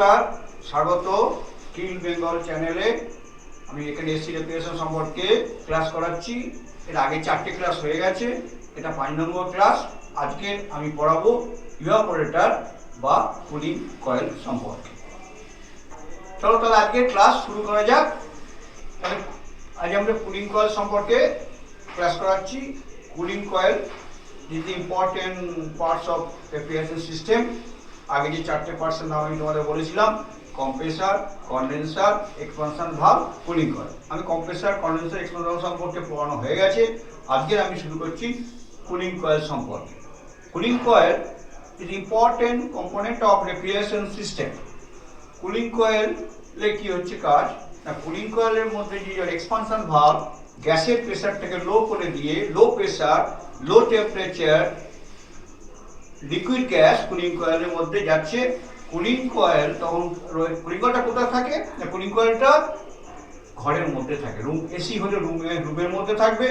নমস্কার, স্বাগত স্কিল বেঙ্গল চ্যানেলে। আমি এখানে এসি রেফ্রিজারেশন সম্পর্কে ক্লাস করাচ্ছি। এর আগে 4টে ক্লাস হয়ে গেছে, এটা 5 নম্বর ক্লাস। আজকে আমি পড়াবো ইভাপোরেটর বা কুলিং কয়েল সম্পর্কে। চলো তাহলে আজকে ক্লাস শুরু করা যাক। তাহলে আজ আমরা কুলিং কয়েল সম্পর্কে ক্লাস করাচ্ছি। Cooling coil is the important parts of refrigeration system. আগে যে 4টে পার্টসের নাম আমি তোমাদের বলেছিলাম, compressor, condenser, expansion valve, cooling coil. আমি কম্প্রেসার, কন্ডেন্সার, এক্সপানশন সম্পর্কে পড়ানো হয়ে গেছে। আজকে আমি শুরু করছি কুলিং কয়েল সম্পর্কে। Cooling coil is important component of refrigeration system. Cooling কয়েলে কি হচ্ছে কাজ না, কুলিং কয়েলের মধ্যে যে এক্সপানশন ভালভ গ্যাসের প্রেসারটাকে লো করে দিয়ে লো প্রেসার লো টেম্পারেচার লিকুইড গ্যাস কুলিং কয়েলের মধ্যে যাচ্ছে। কুলিং কয়েল তখন কুলিং কয়েলটা কোথায় থাকে না, কুলিং কয়েলটা ঘরের মধ্যে থাকে। রুম এসি হলে রুমের মধ্যে থাকবে,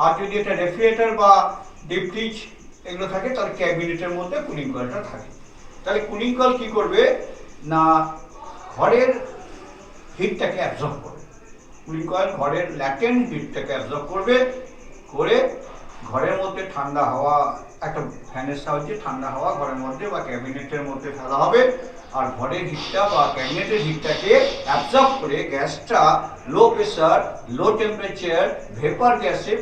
আর যদি এটা রেফ্রিজারেটর বা ডিপ ফ্রিজ এগুলো থাকে তাহলে ক্যাবিনেটের মধ্যে কুলিং কয়েলটা থাকে। তাহলে কুলিং কয়েল কি করবে না, ঘরের হিটটাকে অ্যাবজর্ব করবে। কুলিং কয়েল ঘরের ল্যাটেন্ট হিটটাকে অ্যাবজর্ব করবে, করে ঘরের মধ্যে ঠান্ডা হাওয়া, একটা ফ্যানের সাহায্যে ঠান্ডা হাওয়া ঘরের মধ্যে বা ক্যাবিনেটের মধ্যে ফেলা হবে, আর ঘরের হিটটা বা ক্যাবিনেটের হিটটাকে অ্যাবজর্ব করে গ্যাসটা লো প্রেসার লো টেম্পারেচার ভেপার গ্যাসে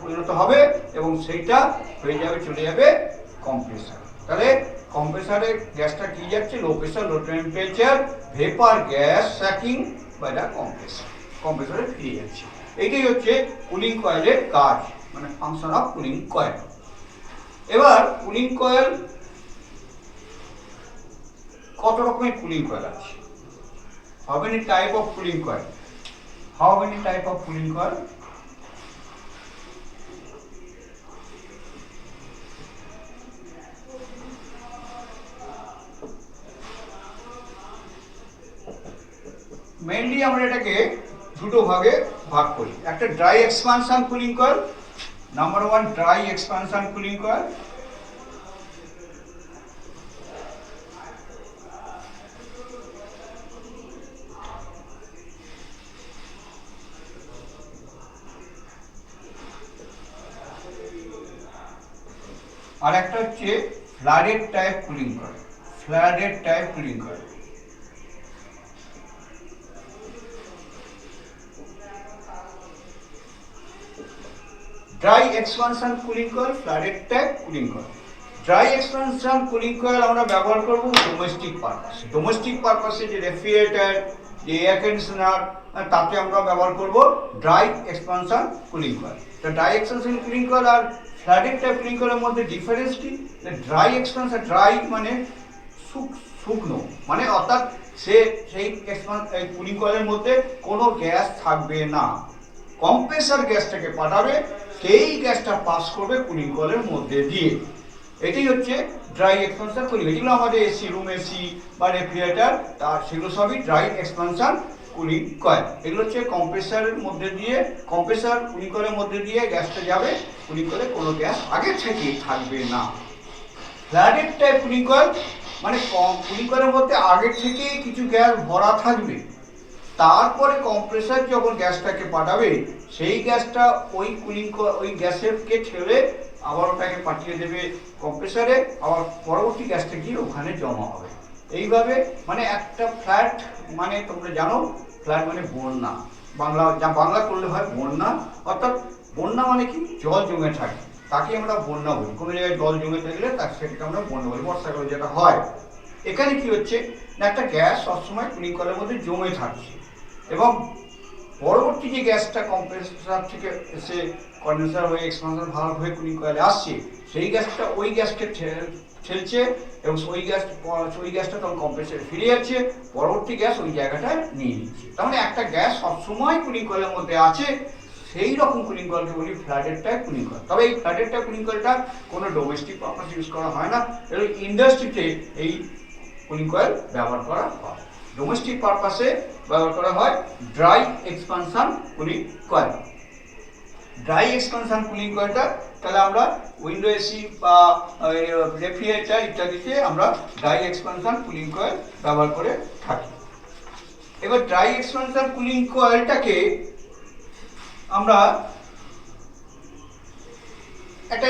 পরিণত হবে এবং সেইটা হয়ে যাবে, চলে যাবে কম্প্রেসার। তাহলে কম্প্রেসারের গ্যাসটা কি যাচ্ছে, লো প্রেসার লো টেম্পারেচার ভেপার গ্যাস স্যাকিং বা এটা কম্প্রেসারে ফিরে যাচ্ছে। এইটাই হচ্ছে কুলিং কয়েলের কাজ, মানে ফাংশন অফ কুলিং কয়েল। এবার কুলিং কয়েল কত রকমের কুলিং কয়েল আছে? How many type of cooling coil? How many type of cooling coil? Mainly আমরা এটাকে দুটো ভাগে ভাগ করি। একটা dry expansion cooling coil, number 1 dry expansion cooling coil. আর একটা হচ্ছে flooded type cooling coil, flooded type cooling coil. Dry expansion cooling coil, flooded type cooling coil. Dry expansion cooling coil আমরা ব্যবহার করব ডোমেস্টিক পারপাসে। ডোমেস্টিক পারপাসে যে refrigerator, যে এয়ার কন্ডিশনার, তাতে আমরা ব্যবহার করব ড্রাই এক্সপানশন কুলিং কয়েল। তো ড্রাই এক্সপানশন কুলিং কয়েল আর ফ্লাডেড টাইপ কুলিং কয়েলের মধ্যে ডিফারেন্স কি? ড্রাই এক্সপানশন, ড্রাই মানে শুকনো, মানে অর্থাৎ সেই কুলিং কয়েলের মধ্যে কোনো গ্যাস থাকবে না। কম্প্রেসার গ্যাসটাকে পাঠাবে, সেই গ্যাসটা পাস করবে কুলিং কয়েলের মধ্যে দিয়ে। এটাই হচ্ছে ড্রাই এক্সপানশন কুলিং। যেগুলো আমাদের এসি, রুম এসি বা রেফ্রিজারেটর, তার সেগুলো সবই ড্রাই এক্সপানশন কুলিং কয়েল। এগুলো হচ্ছে কম্প্রেসারের মধ্যে দিয়ে, কম্প্রেসার কুলিং কয়েলের মধ্যে দিয়ে গ্যাসটা যাবে, কুলিং কয়েলে কোনো গ্যাস আগে থেকে থাকবে না। ফ্লাডেড টাইপ কুলিং কয়েল মানে কুলিং কয়েলের মধ্যে আগে থেকে কিছু গ্যাস ভরা থাকবে, তারপরে কম্প্রেসার যখন গ্যাসটাকে পাঠাবে সেই গ্যাসটা ওই গ্যাসেরকে ঠেলে আবার ওটাকে পাঠিয়ে দেবে কম্প্রেসারে, আবার পরবর্তী গ্যাসটা গিয়ে ওখানে জমা হবে। এইভাবে মানে একটা ফ্ল্যাট, মানে তোমরা জানো ফ্ল্যাট মানে বন্যা, বাংলা করলে হয় বন্যা। অর্থাৎ বন্যা মানে কি, জল জমে থাকে, তাকে আমরা বন্যা বলি। কোনো জায়গায় জল জমে থাকলে সেটাকে আমরা বন্যা বলি, বর্ষাকালে যেটা হয়। এখানে কি হচ্ছে না, একটা গ্যাস সবসময় কুলিং কয়েলের মধ্যে জমে থাকছে এবং পরবর্তী যে গ্যাসটা কম্প্রেসার থেকে এসে কন্ডেন্সার হয়ে এক্সপানশন ভালভ হয়ে কুলিং কয়েলে আসছে, সেই গ্যাসটা ওই গ্যাসকে ঠেলছে এবং ওই গ্যাসটা তখন কম্প্রেসারে ফিরে যাচ্ছে, পরবর্তী গ্যাস ওই জায়গাটায় নিয়ে নিচ্ছে। তার মানে একটা গ্যাস সবসময় কুলিং কয়েলের মধ্যে আছে, সেই রকম কুলিং কয়েলকে বলি ফ্লাডেড টাইপ কুলিং কয়েল। তবে এই ফ্লাডেড টাইপ কুলিং কয়েলটা কোনো ডোমেস্টিক পারপাস ইউজ করা হয় না, এবং ইন্ডাস্ট্রিতে এই কুলিং কয়েল ব্যবহার করা হয়। ডোমেস্টিক পারপাসে ব্যবহার করা হয় dry expansion cooling coil. Dry expansion cooling কয়েলটা তাহলে আমরা উইন্ডো এসি বা রেফ্রিজারেটর ইত্যাদিতে আমরা ড্রাই এক্সপানশন কুলিং কয়েল ব্যবহার করে থাকি। এবার ড্রাই এক্সপানশন কুলিং কয়েলটাকে আমরা একটা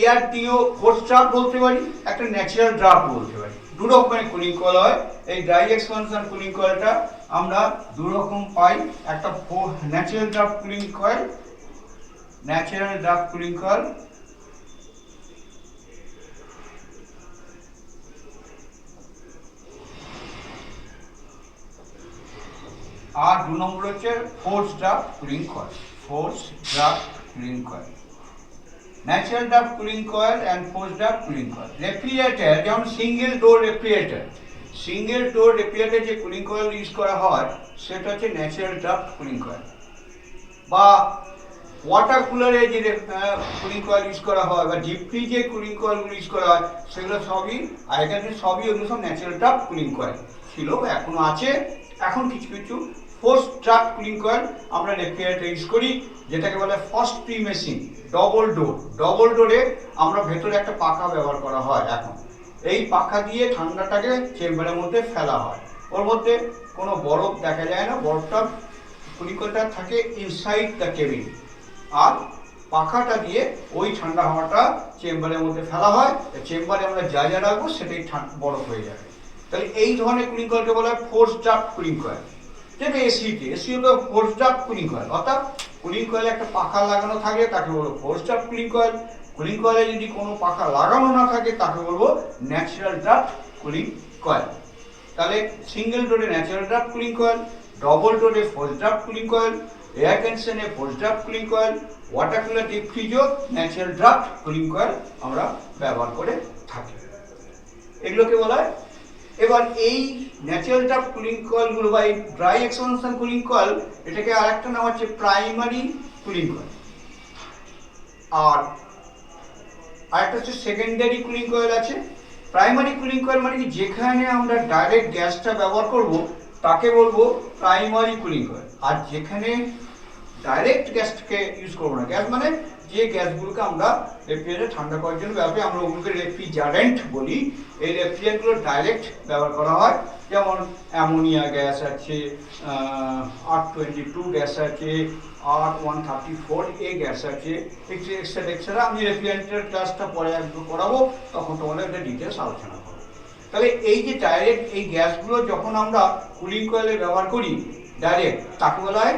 এয়ার দিয়েও ফোর্স ড্রাফট বলতে পারি, একটা ন্যাচারাল ড্রাফট বলতে পারি। দু রকমের কুলিং কয়েল হয়। এই ড্রাই এক্সপানশন কুলিং কয়েলটা আমরা দু রকম পাই, একটা natural draft cooling coil, natural draft cooling coil, আর দু নম্বর হচ্ছে force draft cooling coil, force draft cooling coil. Natural draft cooling coil and force draft cooling coil. Refrigerator যেমন single door refrigerator, single door refrigerator যে cooling coil use করা হয় সেটা হচ্ছে ন্যাচারাল ড্রাফট কুলিং কয়েল। বা water কুলারে যে cooling coil use করা হয় বা ডিপ ফ্রিজে কুলিং কয়েলগুলো ইউজ করা হয় সেগুলো সবই আগেকার দিনে সবই ওগুলো সব ন্যাচারাল ড্রাফট কুলিং কয়েল ছিল, এখনো আছে। এখন কিছু কিছু ফোর্স ড্রাফট কুলিং কয়েল আমরা রেফ্রিজারেটর ইউজ করি, যেটাকে বলে frost free machine double door. Double ডোরে আমরা ভেতরে একটা পাখা ব্যবহার করা হয় এখন। এই পাখা দিয়ে ঠান্ডাটাকে চেম্বারের মধ্যে ফেলা হয়। ওর মধ্যে কোনো বরফ দেখা যায় না, বরফটা কুলিং কয়েলটা থাকে ইনসাইড দ্য কেবিন, আর পাখাটা দিয়ে ওই ঠান্ডা হাওয়াটা চেম্বারের মধ্যে ফেলা হয়। চেম্বারে আমরা যা যা রাখবো সেটাই বরফ হয়ে যাবে। তাহলে এই ধরনের কুলিং কয়েলকে বলা হয় ফোর্স ড্রাফট কুলিং কয়েল। যেটা এসি হলো ফোর্স ড্রাফট কুলিং কয়েল, অর্থাৎ কুলিং কয়েলে একটা পাখা লাগানো থাকে তাকে বলবো force draft cooling coil. Cooling কয়েলে যদি কোনো পাখা লাগানো না থাকে তাকে বলবো ন্যাচারাল ড্রাফট কুলিং কয়েল। তাহলে সিঙ্গেল ডোরে natural draft cooling coil, double ডোরে force draft cooling coil, air কন্ডিশনে force draft cooling coil, water cooler deep ফ্রিজও ন্যাচারাল ড্রাফট কুলিং কয়েল আমরা ব্যবহার করে থাকি। এগুলোকে বলা হয়। এবার এই ন্যাচারাল ড্রাফট কুলিং কয়েলগুলো বা এই ড্রাই এক্সপানশন কুলিং কয়েল, এটাকে আরেকটা নাম হচ্ছে প্রাইমারি কুলিং কয়েল, আর আরেকটা হচ্ছে সেকেন্ডারি কুলিং কয়েল আছে। প্রাইমারি কুলিং কয়েল মানে কি, যেখানে আমরা ডাইরেক্ট গ্যাসটা ব্যবহার করব তাকে বলবো প্রাইমারি কুলিং কয়েল। আর যেখানে ডাইরেক্ট গ্যাসকে ইউজ করবো না, গ্যাস মানে যে গ্যাসগুলোকে আমরা রেফ্রিজারেটর ঠান্ডা করার জন্য ব্যবহার করি, আমরা ওগুলোকে রেফ্রিজারেন্ট বলি। এই রেফ্রিজারেন্টগুলো ডাইরেক্ট ব্যবহার করা হয়, যেমন অ্যামোনিয়া গ্যাস আছে, R22 গ্যাস আছে, R134A গ্যাস আছে, এক্সেট্রা এক্সেট্রা। আমি রেফ্রিজারেন্টের ক্লাসটা পরে একটু করাবো, তখন তোমাদের একটা ডিটেলস আলোচনা করবো। তাহলে এই যে ডাইরেক্ট এই গ্যাসগুলো যখন আমরা কুলিং কয়েলে ব্যবহার করি ডাইরেক্ট, তাকে বলা হয়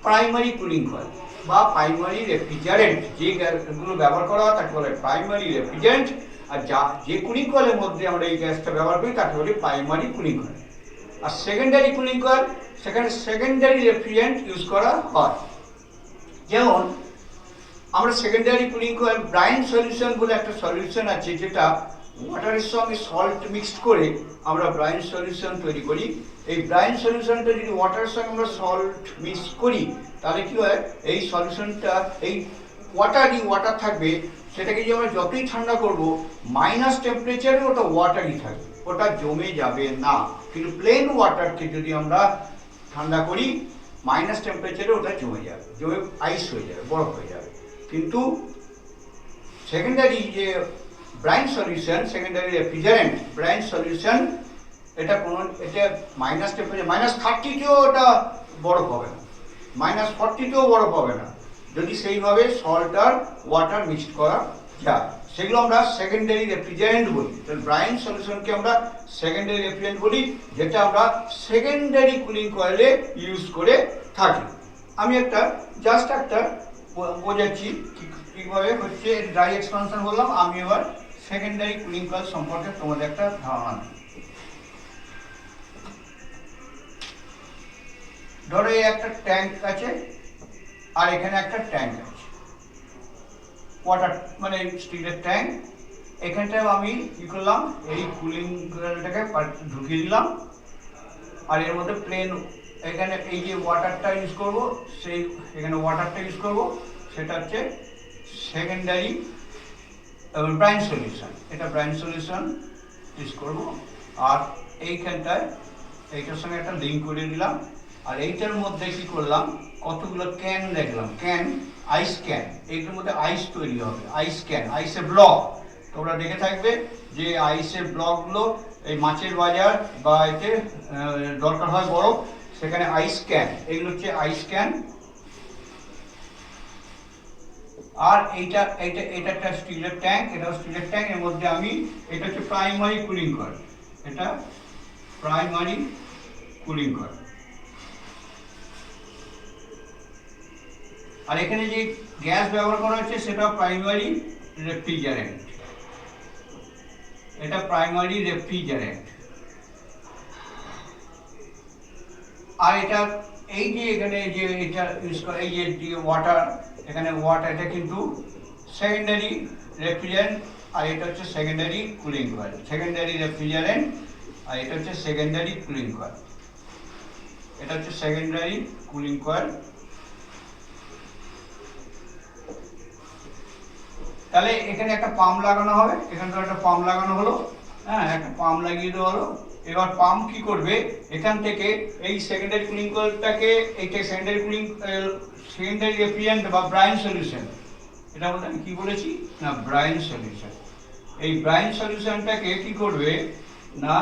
প্রাইমারি কুলিং কয়েল বা প্রাইমারি রেফ্রিজারেন্ট। যে গ্যাসগুলো ব্যবহার করা হয় তাকে বলে প্রাইমারি রেফ্রিজারেন্ট, আর যে কুলিং কয়েলের মধ্যে আমরা এই গ্যাসটা ব্যবহার করি তাকে বলি প্রাইমারি কুলিং কয়েল। আর সেকেন্ডারি কুলিং কয়েল, সেখানে সেকেন্ডারি রেফ্রিজারেন্ট ইউজ করা হয়। যেমন আমরা secondary cooling coil brine solution বলে একটা সলিউশন আছে, যেটা ওয়াটারের সঙ্গে সল্ট মিক্সড করে আমরা ব্রাইন সলিউশন তৈরি করি। এই ব্রাইন সলিউশনটা যদি ওয়াটারের সঙ্গে আমরা সল্ট মিক্স করি তাহলে কি হয়, এই সলিউশনটা এই ওয়াটার থাকবে, সেটাকে যদি আমরা যতই ঠান্ডা করব মাইনাস টেম্পারেচারে ওটা ওয়াটারই থাকবে, ওটা জমে যাবে না। কিন্তু প্লেন ওয়াটারকে যদি আমরা ঠান্ডা করি মাইনাস টেম্পারেচারে ওটা জমে যাবে, জমে আইস হয়ে যাবে, বরফ হয়ে যাবে। কিন্তু সেকেন্ডারি যে brine solution, secondary refrigerant brine solution, এটা মাইনাস টেম্পারেচার -30তেও ওটা বরফ হবে না, -40তেও বরফ হবে না, যদি সেইভাবে সল্ট আর ওয়াটার মিক্সড করা যায়। সেগুলো আমরা সেকেন্ডারি রেফ্রিজারেন্ট বলি। তাহলে ব্রাইন সলিউশনকে আমরা সেকেন্ডারি রেফ্রিজারেন্ট বলি, যেটা আমরা সেকেন্ডারি কুলিং কয়েলে ইউজ করে থাকি। আমি জাস্ট একটা বোঝাচ্ছি কীভাবে হচ্ছে ড্রাই এক্সপানশন বললাম। আমি এবার সেকেন্ডারি কুলিং কয়েল সম্পর্কে তোমাদের একটা ধারণা দিই। ধরো এই একটা ট্যাঙ্ক আছে আর এখানে একটা ট্যাঙ্ক আছে, ওয়াটার মানে স্টিলের ট্যাঙ্ক। এখানটায় আমি কি করলাম, এই কুলিং কয়েলটাকে ঢুকিয়ে দিলাম, আর এর মধ্যে প্লেন এখানে এই যে ওয়াটারটা ইউজ করব, সেই এখানে ওয়াটারটা ইউজ করব, সেটা হচ্ছে সেকেন্ডারি ব্রাইন সলিউশন। এটা ব্রাইন সলিউশন ইউজ করব। আর এইখানটায় এইটার সঙ্গে একটা লিঙ্ক করে দিলাম। আর এইটার মধ্যে কি করলাম, কতগুলো ক্যান দেখলাম, ক্যান আইস ক্যান, এইটার মধ্যে আইস তৈরি হবে, আইস ক্যান, আইসের ব্লক। তোমরা দেখে থাকবে যে আইসের ব্লকগুলো এই মাছের বাজার বা এতে দরকার হয় বরফ, সেখানে আইস ক্যান, এগুলো হচ্ছে আইস ক্যান। আর এইটা এইটা এটা একটা স্টিলের ট্যাঙ্ক, এটাও স্টিলের ট্যাঙ্ক। এর মধ্যে আমি, এটা হচ্ছে প্রাইমারি কুলিং কয়েল, এটা প্রাইমারি কুলিং কয়েল। আর এখানে যে গ্যাস ব্যবহার করা হচ্ছে সেটা প্রাইমারি রেফ্রিজারেন্ট, এটা প্রাইমারি রেফ্রিজারেন্ট। আর এটা এই যে এখানে যে এটা ইউজ করে, এই যে ওয়াটার, এখানে ওয়াটার, এটা কিন্তু সেকেন্ডারি রেফ্রিজারেন্ট। আর এটা হচ্ছে secondary cooling coil, secondary refrigerant. আর এটা হচ্ছে সেকেন্ডারি কুলিং কয়েল, এটা হচ্ছে সেকেন্ডারি কুলিং কয়েল। তাহলে এখানে একটা পাম্প লাগানো হবে, এখানে তো একটা পাম্প লাগানো হলো, হ্যাঁ, একটা পাম্প লাগিয়ে দেওয়া হলো। এবার পাম্প কি করবে, এখান থেকে এই সেকেন্ডারি কুলিং কয়েলটাকে, এইটা সেকেন্ডারি কুলিং, সেকেন্ডারি রেফ্রিজারেন্ট বা ব্রাইন সলিউশন, এটা বলতে আমি কি বলেছি না, ব্রাইন সলিউশন। এই ব্রাইন সলিউশনটাকে কি করবে না,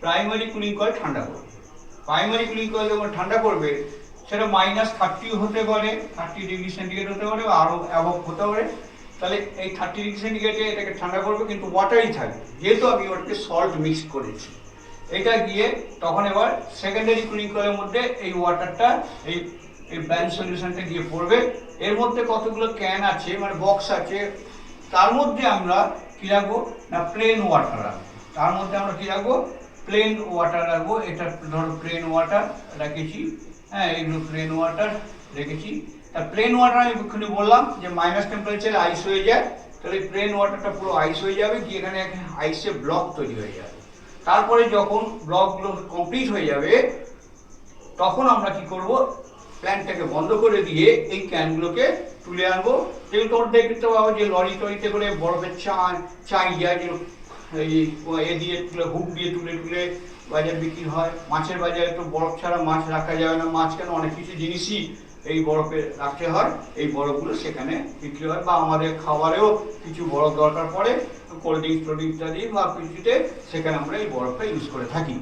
প্রাইমারি কুলিং কয়েল ঠান্ডা করবে। প্রাইমারি কুলিং কয়েল যখন ঠান্ডা করবে, সেটা -30 হতে পারে, 30 ডিগ্রি সেন্টিগ্রেড হতে পারে, বা আরও অ্যাবভ হতে পারে। তাহলে এই 30 ডিগ্রি সেন্টিগ্রেডে এটাকে ঠান্ডা করবে, কিন্তু ওয়াটারই থাকবে, যেহেতু আমি ওটাকে সল্ট মিক্স করেছি। এটা গিয়ে তখন এবার সেকেন্ডারি কুলিং কয়েলের মধ্যে এই ওয়াটারটা, এই এই ব্রাইন সলিউশনটা গিয়ে পড়বে। এর মধ্যে কতগুলো ক্যান আছে, মানে বক্স আছে, তার মধ্যে আমরা কি রাখবো না, প্লেন ওয়াটার রাখবো। তার মধ্যে আমরা কি রাখবো, প্লেন ওয়াটার রাখবো। এটা ধরো প্লেন ওয়াটার রেখেছি, হ্যাঁ, এগুলো প্লেন ওয়াটার রেখেছি। তা প্লেন ওয়াটার আমি এক্ষুনি বললাম যে মাইনাস টেম্পারেচারে আইস হয়ে যায়, তাহলে প্লেন ওয়াটারটা পুরো আইস হয়ে যাবে, গিয়ে এখানে আইসে ব্লক তৈরি হয়ে যাবে। তারপরে যখন ব্লকগুলো কমপ্লিট হয়ে যাবে, তখন আমরা কি করব, প্ল্যান্টটাকে বন্ধ করে দিয়ে এই ক্যানগুলোকে তুলে আনবো। যেগুলো তোমরা দেখতে পাবো যে লরি টরিতে করে বরফের চাই যায়, যে এ দিয়ে তুলে, হুক দিয়ে তুলে তুলে বাজার বিক্রি হয়। মাছের বাজারে তো বরফ ছাড়া মাছ রাখা যাবে না, মাছ কেন, অনেক কিছু জিনিসই এই বরফে রাখতে হয়। এই বরফগুলো সেখানে বিক্রি হয়, বা আমাদের খাবারেও কিছু বরফ দরকার পড়ে, কোল্ড ড্রিঙ্কস ইত্যাদি বা কিছুতে, সেখানে আমরা এই বরফটা ইউজ করে থাকি।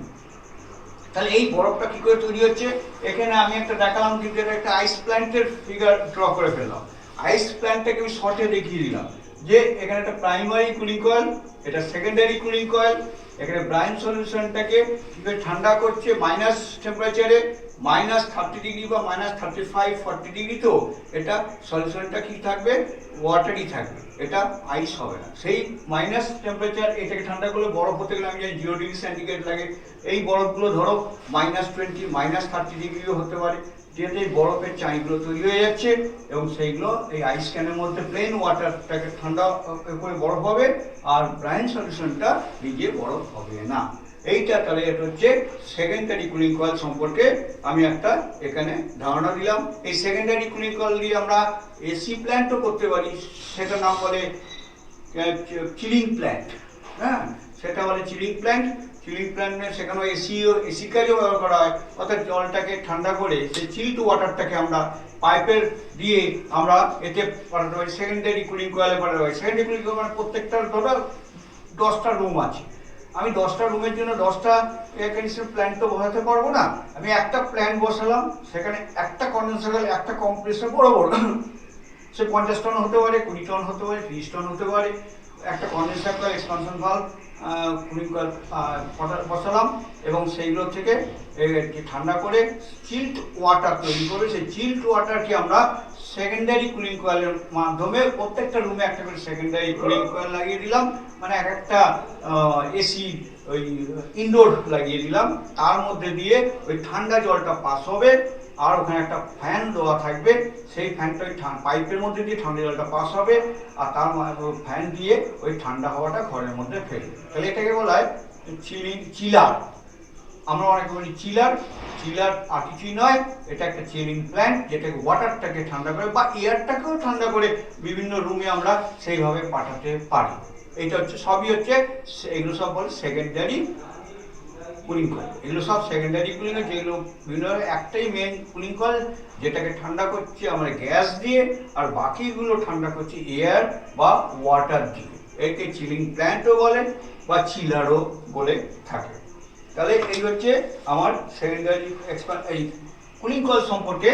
তাহলে এই বরফটা কি করে তৈরি হচ্ছে, এখানে আমি একটা দেখালাম, কিন্তু এটা একটা আইস প্ল্যান্টের ফিগার ড্র করে ফেললাম। আইস প্ল্যান্টটাকে আমি শর্টে দেখিয়ে দিলাম যে এখানে একটা প্রাইমারি কুলিং কয়েল, এটা সেকেন্ডারি কুলিং কয়েল। এখানে ব্রাইন সলিউশনটাকে কিভাবে ঠান্ডা করছে মাইনাস টেম্পারেচারে, -30 ডিগ্রি বা -35-40 ডিগ্রি, তো এটা সলিউশনটা কি থাকবে, ওয়াটারই থাকবে, এটা আইস হবে না। সেই মাইনাস টেম্পারেচার, এটাকে ঠান্ডা করলে বরফ হতে গেলে আমি জানি 0 ডিগ্রি সেন্টিগ্রেড লাগে। এই বরফগুলো ধরো -20, -30 ডিগ্রিও হতে পারে, যেহেতু এই বরফের চাইগুলো তৈরি হয়ে যাচ্ছে, এবং সেইগুলো এই আইস ক্যানের মধ্যে প্লেন ওয়াটারটাকে ঠান্ডা করে বরফ হবে, আর ব্রাইন সলিউশনটা ভিজে বরফ হবে না। এইটা তাহলে এটা হচ্ছে সেকেন্ডারি কুলিং কয়েল সম্পর্কে আমি একটা এখানে ধারণা দিলাম। এই সেকেন্ডারি কুলিং কয়েল দিয়ে আমরা এসি প্ল্যান্টও করতে পারি, সেটার নাম বলে চিলিং প্ল্যান্ট, হ্যাঁ, সেটা বলে চিলিং প্ল্যান্ট। চিলিং প্ল্যান্টে সেখানেও এসি কাজও ব্যবহার করা হয়, অর্থাৎ জলটাকে ঠান্ডা করে সেই চিল্ড ওয়াটারটাকে আমরা পাইপের দিয়ে আমরা এতে পাঠাতে পারি, সেকেন্ডারি কুলিং কয়েলে পাঠাতে পারি। সেকেন্ডারি কুলিং কয়েল মানে প্রত্যেকটার ধরো 10টা রুম আছে, আমি 10টা রুমের জন্য 10টা এয়ার কন্ডিশন প্ল্যান্ট তো বসাতে পারবো না। আমি একটা প্ল্যান্ট বসালাম, সেখানে একটা কন্ডেন্সার, একটা কম্প্রেসর বড় বড়, সে 50 টন হতে পারে, 20 টন হতে পারে, 30 টন হতে পারে, একটা condenser coil, expansion valve, cooling coil বসালাম, এবং সেইগুলো থেকে ঠান্ডা করে চিল্ড ওয়াটার তৈরি করবে। সেই চিল্ড ওয়াটারকে আমরা সেকেন্ডারি কুলিং কয়েলের মাধ্যমে প্রত্যেকটা রুমে একটা করে সেকেন্ডারি কুলিং কয়েল লাগিয়ে দিলাম, মানে একটা এসি ওই ইনডোর লাগিয়ে দিলাম, তার মধ্যে দিয়ে ওই ঠান্ডা জলটা পাস হবে, আর ওখানে একটা ফ্যান দেওয়া থাকবে, সেই ফ্যানটা ওই পাইপের মধ্যে দিয়ে ঠান্ডা জলটা পাস হবে, আর তার ফ্যান দিয়ে ওই ঠান্ডা হাওয়াটা ঘরের মধ্যে ফেলবে। তাহলে এটাকে বলা হয় চিলার। আমরা অনেকে বলি চিলার, চিলার আর কিছুই নয়, এটা একটা চিলিং প্ল্যান্ট, যেটাকে ওয়াটারটাকে ঠান্ডা করে বা এয়ারটাকেও ঠান্ডা করে বিভিন্ন রুমে আমরা সেইভাবে পাঠাতে পারি। এইটা হচ্ছে সবই হচ্ছে, এগুলো সব বলে সেকেন্ডারি কুলিং কয়েল, এগুলো সব সেকেন্ডারি কুলিং, যেগুলো বিভিন্ন একটাই মেন কুলিং কয়েল যেটাকে ঠান্ডা করছে আমরা গ্যাস দিয়ে, আর বাকিগুলো ঠান্ডা করছি এয়ার বা ওয়াটার দিয়ে। একে চিলিং প্ল্যান্টও বলে বা চিলারও বলে থাকে। তাহলে এই হচ্ছে আমার সেকেন্ডারি এই কুলিং কয়েল সম্পর্কে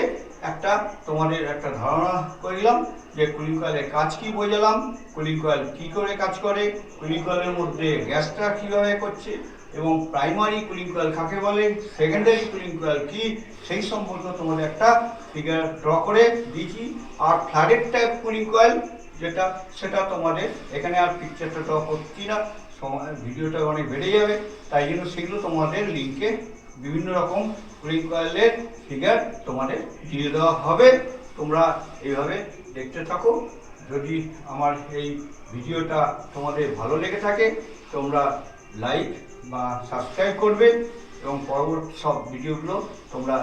তোমাদের একটা ধারণা করলাম, যে কুলিং কয়েলের কাজ কি বোঝালাম, কুলিং কয়েল কী করে কাজ করে, কুলিং কয়েলের মধ্যে গ্যাসটা কীভাবে করছে, এবং প্রাইমারি কুলিং কয়েল কাকে বলে, সেকেন্ডারি কুলিং কয়েল কি, সেই সম্পর্কে তোমাদের একটা ফিগার ড্র করে দিয়েছি। আর ফ্ল্যাটেড টাইপ কুলিং কয়েল যেটা, সেটা তোমাদের এখানে আর পিকচারটা ড্র করছি না, সময় ভিডিওটা অনেক বেড়ে যাবে, তাই জন্য সেগুলো তোমাদের লিঙ্কে বিভিন্ন রকম কুলিং কয়েলের ফিগার তোমাদের দিয়ে দেওয়া হবে। তোমরা এইভাবে দেখতে থাকো। যদি আমার এই ভিডিওটা তোমাদের ভালো লেগে থাকে তোমরা লাইক বা সাবস্ক্রাইব করবে, এবং পরবর্তী সব ভিডিওগুলো তোমরা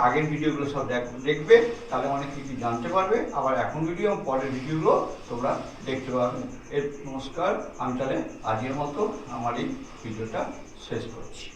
আগের ভিডিওগুলো সব দেখবে, তাহলে অনেক কিছু জানতে পারবে। আবার এখন ভিডিও এবং পরের ভিডিওগুলো তোমরা দেখতে পাবে। নমস্কার, আমি তাহলে আজকের মতো আমার এই ভিডিওটা শেষ করছি।